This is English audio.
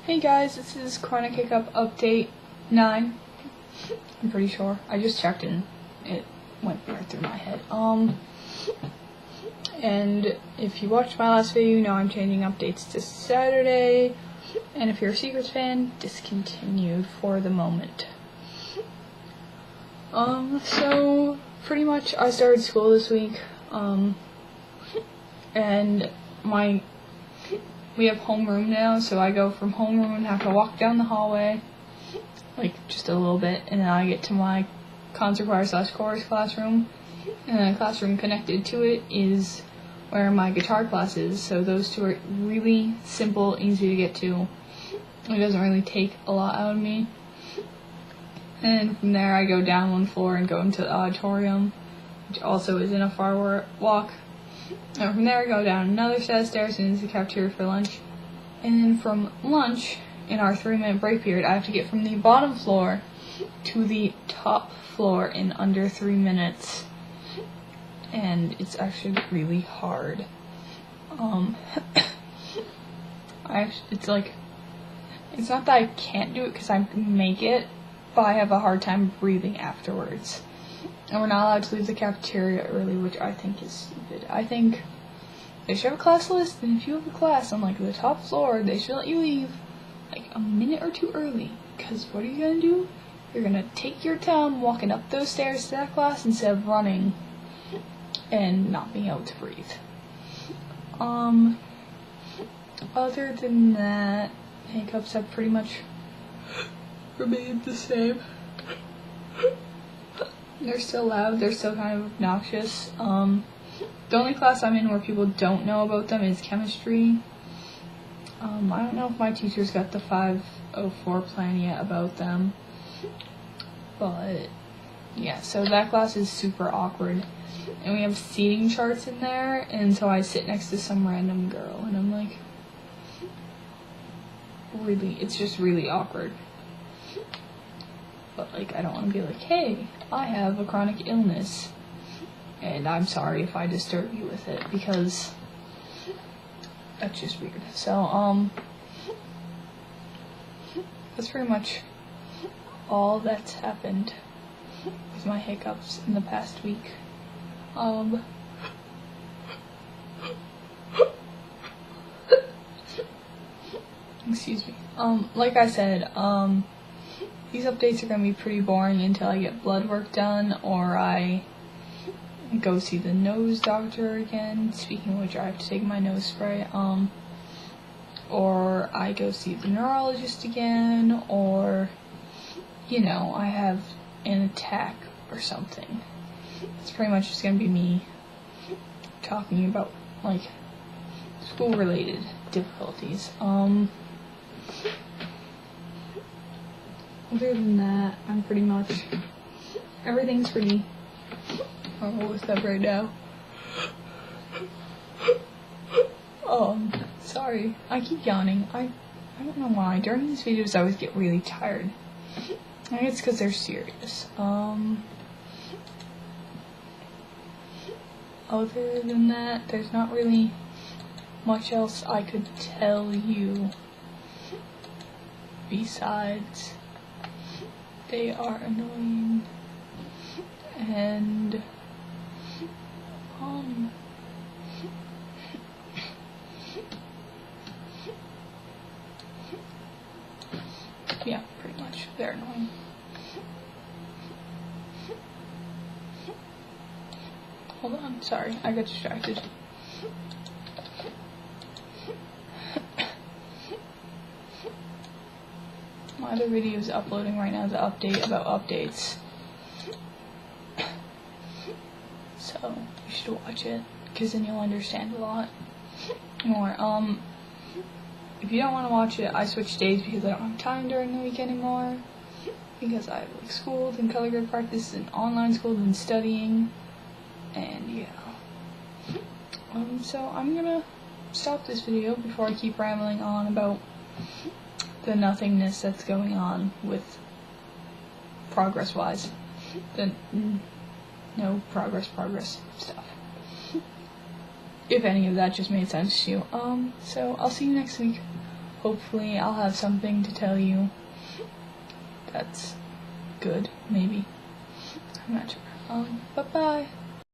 Hey guys, this is Chronic Hiccup Update 9. I'm pretty sure. I just checked and it went right through my head. And if you watched my last video, you know I'm changing updates to Saturday. And if you're a Secrets fan, discontinued for the moment. So pretty much I started school this week. And we have homeroom now, so I go from homeroom and have to walk down the hallway, like just a little bit, and then I get to my concert choir / chorus classroom, and the classroom connected to it is where my guitar class is, so those two are really simple, easy to get to. It doesn't really take a lot out of me. And from there I go down one floor and go into the auditorium, which also isn't a far walk. And from there I go down another set of stairs and into the cafeteria for lunch. And then from lunch, in our 3-minute break period, I have to get from the bottom floor to the top floor in under 3 minutes. And it's actually really hard. It's not that I can't do it because I can make it, but I have a hard time breathing afterwards. And we're not allowed to leave the cafeteria early, which I think is stupid. I think they should have a class list, and if you have a class on the top floor, they should let you leave a minute or two early. Because what are you gonna do? You're gonna take your time walking up those stairs to that class instead of running and not being able to breathe. Other than that, Hiccups have pretty much remained the same. They're still loud, they're still kind of obnoxious. The only class I'm in where people don't know about them is chemistry. I don't know if my teachers got the 504 plan yet about them. But yeah, so that class is super awkward. And we have seating charts in there, and so I sit next to some random girl, and I'm like, it's just really awkward. But I don't want to be like, hey, I have a chronic illness, and I'm sorry if I disturb you with it, because that's just weird. So, that's pretty much all that's happened with my hiccups in the past week. Excuse me. Like I said, these updates are going to be pretty boring until I get blood work done, or I go see the nose doctor again, speaking of which I have to take my nose spray, or I go see the neurologist again, or, I have an attack or something. It's pretty much just going to be me talking about, school-related difficulties. Other than that, I'm pretty much, everything's pretty normal with them right now. Sorry, I keep yawning. I don't know why. During these videos, I always get really tired. I think it's because they're serious. Other than that, there's not really much else I could tell you besides they are annoying, and yeah, pretty much, they're annoying. Hold on, sorry, I got distracted. My other video is uploading right now, the update about updates. So, you should watch it, because then you'll understand a lot more. If you don't want to watch it, I switch days because I don't have time during the week anymore. Because I have school, then color guard practice, and online school, then studying. And yeah. So I'm gonna stop this video before I keep rambling on about the nothingness that's going on with progress-wise. The no progress stuff. If any of that just made sense to you. So I'll see you next week. hopefully I'll have something to tell you that's good, maybe. I'm not sure. Bye-bye.